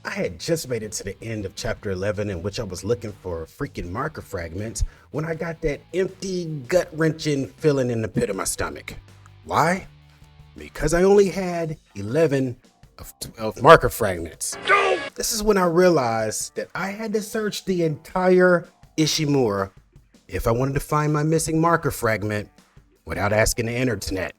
I had just made it to the end of chapter 11, in which I was looking for freaking marker fragments when I got that empty, gut-wrenching feeling in the pit of my stomach. Why? Because I only had 11 of 12 marker fragments. This is when I realized that I had to search the entire Ishimura if I wanted to find my missing marker fragment without asking the internet.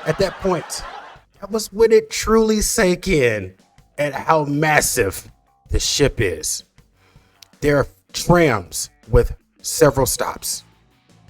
At that point, that was when it truly sank in at how massive the ship is. There are trams with several stops.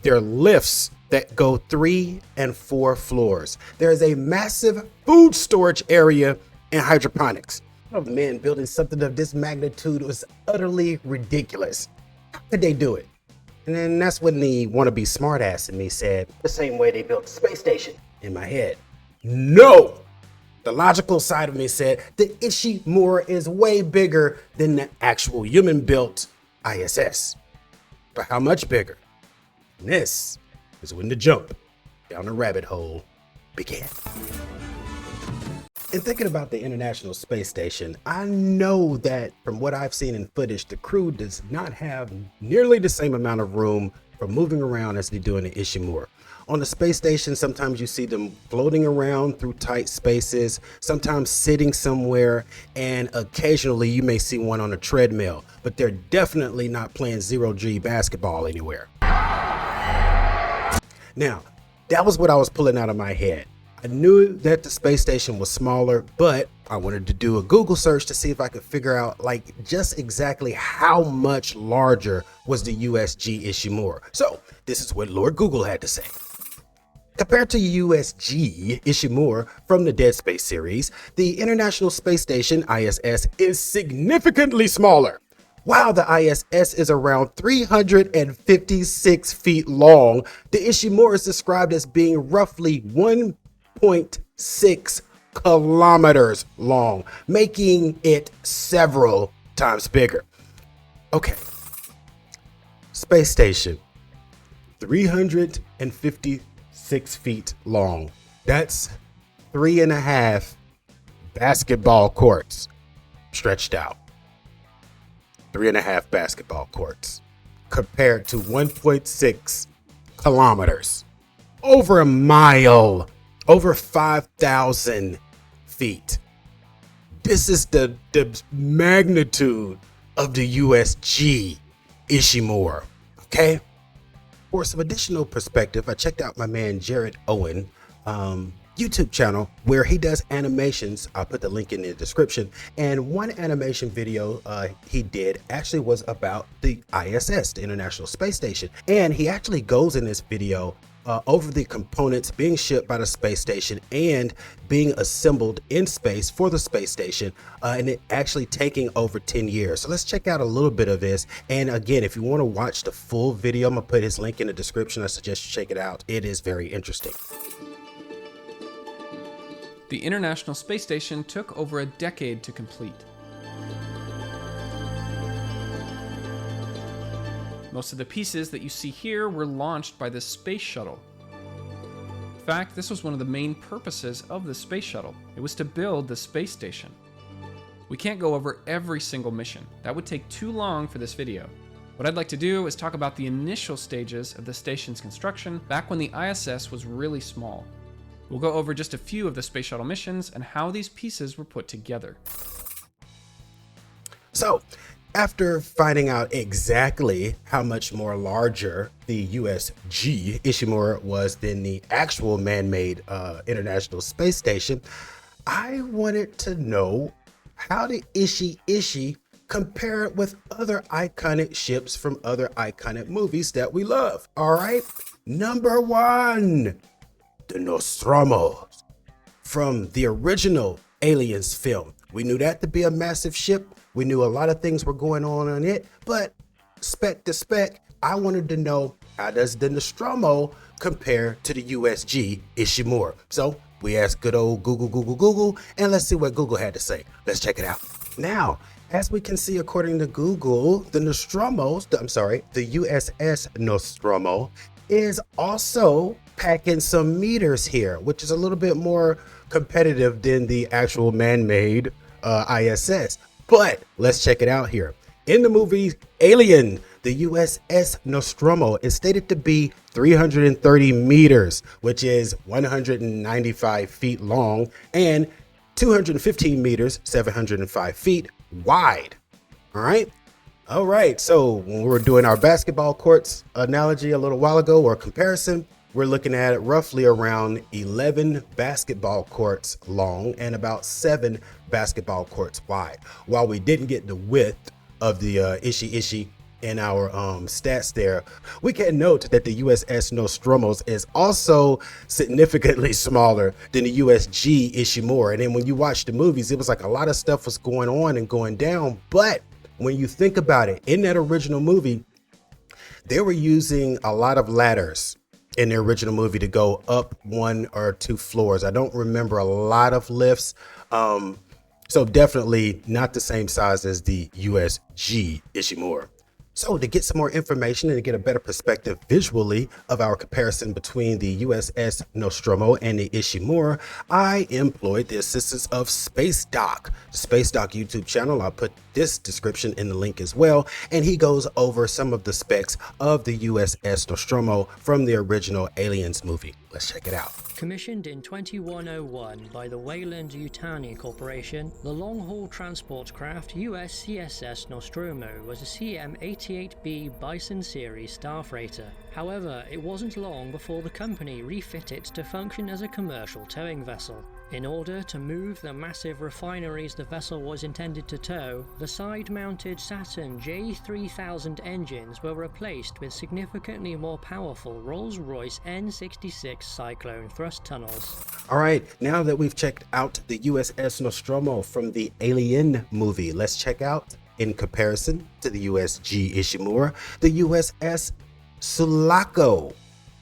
There are lifts that go 3 and 4 floors. There is a massive food storage area and hydroponics. Of men building something of this magnitude was utterly ridiculous. How could they do it? And then that's when the wannabe smartass in me said, the same way they built the space station. In my head, no! The logical side of me said, the Ishimura is way bigger than the actual human-built ISS. But how much bigger? And this is when the jump down the rabbit hole began. In thinking about the International Space Station, I know that from what I've seen in footage, the crew does not have nearly the same amount of room for moving around as they do in the Ishimura. On the space station, sometimes you see them floating around through tight spaces, sometimes sitting somewhere, and occasionally you may see one on a treadmill, but they're definitely not playing zero-G basketball anywhere. Now, that was what I was pulling out of my head. I knew that the space station was smaller, but I wanted to do a Google search to see if I could figure out just exactly how much larger was the USG Ishimura. So this is what Lord Google had to say. Compared to USG Ishimura from the Dead Space series, the International Space Station, ISS, is significantly smaller. While the ISS is around 356 feet long, the Ishimura is described as being roughly 1.6 kilometers long, making it several times bigger. Okay, space station, 356 feet long. That's 3.5 basketball courts stretched out. 3.5 basketball courts compared to 1.6 kilometers, over a mile, over 5,000 feet. This is the magnitude of the USG Ishimura, okay? For some additional perspective, I checked out my man Jared Owen YouTube channel where he does animations. I'll put the link in the description. And one animation video he did actually was about the ISS, the International Space Station. And he actually goes in this video over the components being shipped by the space station and being assembled in space for the space station, and it actually taking over 10 years. So let's check out a little bit of this. And again, if you want to watch the full video, I'm gonna put his link in the description. I suggest you check it out. It is very interesting. The International Space Station took over a decade to complete. Most of the pieces that you see here were launched by the space shuttle. In fact, this was one of the main purposes of the space shuttle. It was to build the space station. We can't go over every single mission. That would take too long for this video. What I'd like to do is talk about the initial stages of the station's construction back when the ISS was really small. We'll go over just a few of the space shuttle missions and how these pieces were put together. So, after finding out exactly how much more larger the USG Ishimura was than the actual man-made International Space Station, I wanted to know how the Ishi compare it with other iconic ships from other iconic movies that we love. All right, number 1, the Nostromo from the original Aliens film. We knew that to be a massive ship. We knew a lot of things were going on it, but spec to spec, I wanted to know, how does the Nostromo compare to the USG Ishimura? So we asked good old Google, and let's see what Google had to say. Let's check it out. Now, as we can see, according to Google, the USS Nostromo is also packing some meters here, which is a little bit more competitive than the actual man-made ISS. But let's check it out here. In the movie Alien, the USS Nostromo is stated to be 330 meters, which is 195 feet long, and 215 meters, 705 feet wide. All right. All right. So when we were doing our basketball courts analogy a little while ago, or comparison, we're looking at roughly around 11 basketball courts long and about 7 basketball courts wide. While we didn't get the width of the Ishi in our stats there, we can note that the USS Nostromo is also significantly smaller than the USG Ishimura. And then when you watch the movies, it was like a lot of stuff was going on and going down. But when you think about it, in that original movie, they were using a lot of ladders in the original movie to go up 1 or 2 floors. I don't remember a lot of lifts. So definitely not the same size as the USG Ishimura. So to get some more information and to get a better perspective visually of our comparison between the USS Nostromo and the Ishimura, I employed the assistance of Space Doc, the Space Doc YouTube channel. I'll put this description in the link as well. And he goes over some of the specs of the USS Nostromo from the original Aliens movie. Let's check it out. Commissioned in 2101 by the Weyland-Yutani Corporation, the long-haul transport craft USCSS Nostromo was a CM-88B Bison series star freighter. However, it wasn't long before the company refit it to function as a commercial towing vessel. In order to move the massive refineries the vessel was intended to tow, the side-mounted Saturn J3000 engines were replaced with significantly more powerful Rolls-Royce N66 Cyclone thrust tunnels. All right, now that we've checked out the USS Nostromo from the Alien movie, let's check out, in comparison to the USG Ishimura, the USS Sulaco.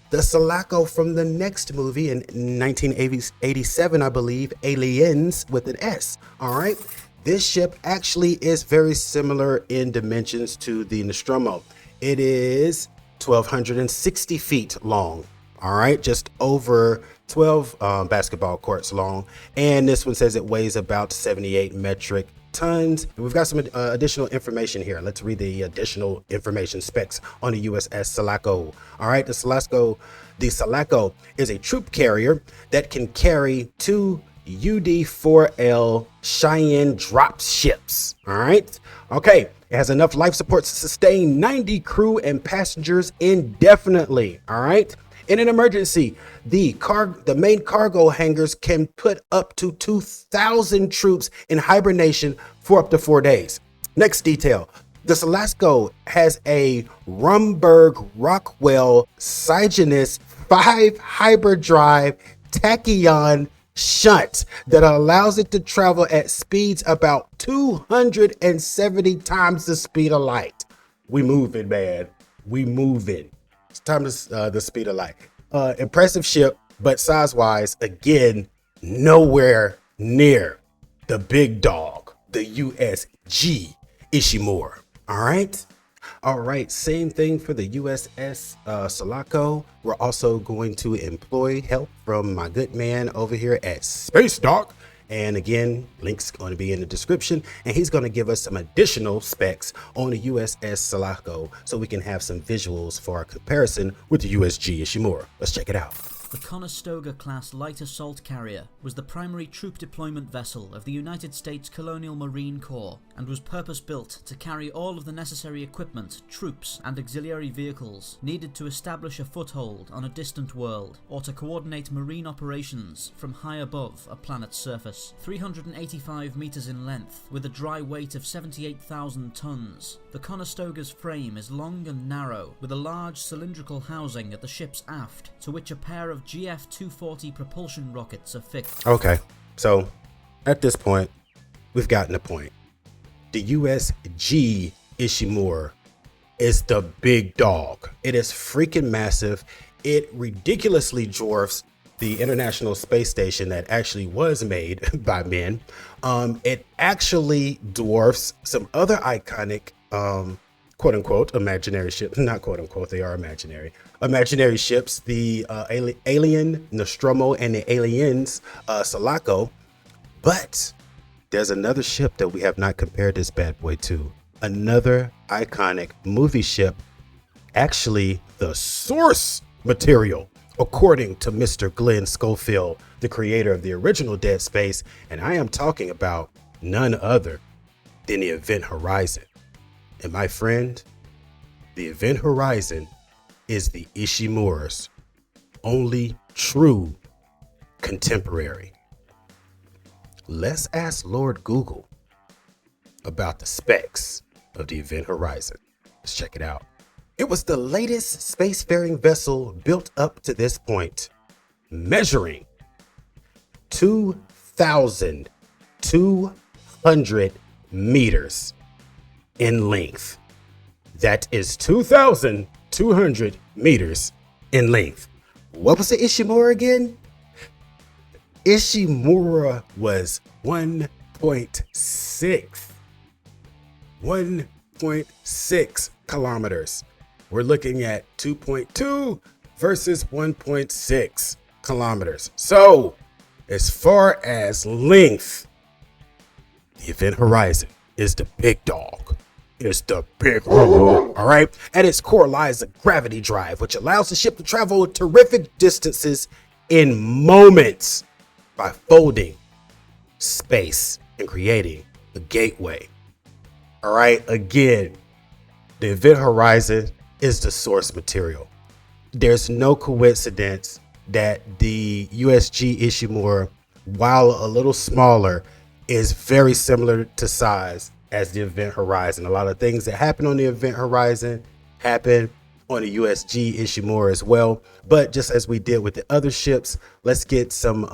The Sulaco from the next movie in 1987, I believe, Aliens with an S. All right. This ship actually is very similar in dimensions to the Nostromo. It is 1,260 feet long. All right. Just over 12 basketball courts long. And this one says it weighs about 78 metric tons. We've got some additional information here. Let's read the additional information specs on the USS Sulaco. All right, the Sulaco is a troop carrier that can carry 2 UD-4L Cheyenne drop ships. All right. Okay. It has enough life support to sustain 90 crew and passengers indefinitely. All right. In an emergency, the main cargo hangars can put up to 2,000 troops in hibernation for up to 4 days. Next detail. The Sulaco has a Rumberg Rockwell Cygenus 5 hyperdrive tachyon shunt that allows it to travel at speeds about 270 times the speed of light. We moving, man. We moving. It's time to the speed of light. Impressive ship, but size-wise, again, nowhere near the big dog, the USG Ishimura. All right. Same thing for the USS Sulaco. We're also going to employ help from my good man over here at Space Doc. And again, link's going to be in the description, and he's going to give us some additional specs on the USS Sulaco so we can have some visuals for our comparison with the USG Ishimura. Let's check it out. The Conestoga-class light assault carrier was the primary troop deployment vessel of the United States Colonial Marine Corps and was purpose-built to carry all of the necessary equipment, troops, and auxiliary vehicles needed to establish a foothold on a distant world or to coordinate marine operations from high above a planet's surface. 385 meters in length, with a dry weight of 78,000 tons, the Conestoga's frame is long and narrow, with a large cylindrical housing at the ship's aft, to which a pair of GF-240 propulsion rockets are fixed. Okay, so at this point, we've gotten the point. The USG Ishimura is the big dog. It is freaking massive. It ridiculously dwarfs the International Space Station that actually was made by men. It actually dwarfs some other iconic quote unquote imaginary ships, not quote unquote, they are imaginary ships, the Alien Nostromo and the Aliens Sulaco. But there's another ship that we have not compared this bad boy to. Another iconic movie ship, actually the source material, according to Mr. Glenn Schofield, the creator of the original Dead Space, and I am talking about none other than the Event Horizon. And my friend, the Event Horizon is the Ishimura's only true contemporary. Let's ask Lord Google about the specs of the Event Horizon. Let's check it out. It was the latest spacefaring vessel built up to this point, measuring 2,200 meters in length. That is 2,200 meters in length. What was the Ishimura again? Ishimura was 1.6 kilometers. We're looking at 2.2 versus 1.6 kilometers. So, as far as length, the Event Horizon is the big dog. It's the big one. All right. At its core lies a gravity drive, which allows the ship to travel terrific distances in moments by folding space and creating a gateway. All right. Again, the Event Horizon is the source material. There's no coincidence that the USG Ishimura, while a little smaller, is very similar to size as the Event Horizon. A lot of things that happen on the Event Horizon happen on the USG Ishimura as well. But just as we did with the other ships, let's get some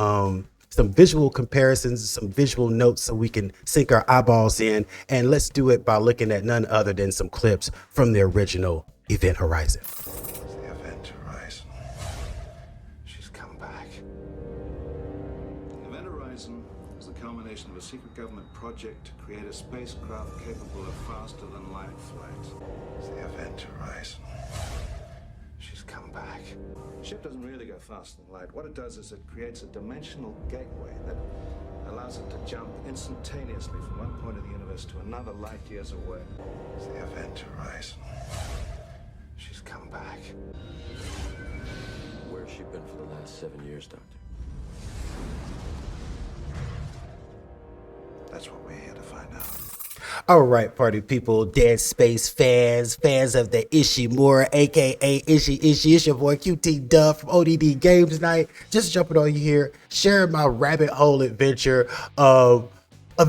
visual comparisons, some visual notes so we can sink our eyeballs in. And let's do it by looking at none other than some clips from the original Event Horizon. The Event Horizon. She's come back. The Event Horizon is the culmination of a secret government project to create a spacecraft capable of faster than light flight. The Event Horizon. She's come back. The ship doesn't really go faster than light. What it does is it creates a dimensional gateway that allows it to jump instantaneously from one point of the universe to another light years away. The Event Horizon. She's come back. Where's she been for the last 7 years, Doctor? That's what we're here to find out. All right, party people, Dead Space fans of the Ishimura, aka Ishi. It's your boy QT Duff from O.D.D. Games Night. Just jumping on you here, sharing my rabbit hole adventure of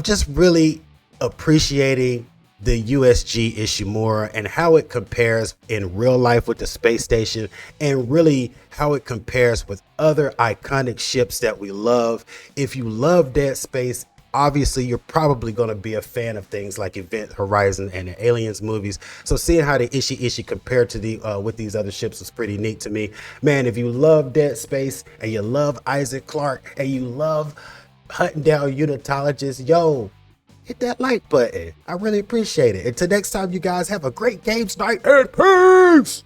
just really appreciating the USG Ishimura and how it compares in real life with the space station, and really how it compares with other iconic ships that we love. If you love Dead Space, obviously you're probably going to be a fan of things like Event Horizon and the Aliens movies. So seeing how the Ishi compared to the with these other ships was pretty neat to me. Man, if you love Dead Space and you love Isaac Clarke and you love hunting down unitologists, yo, hit that like button. I really appreciate it. Until next time, you guys have a great games night and peace.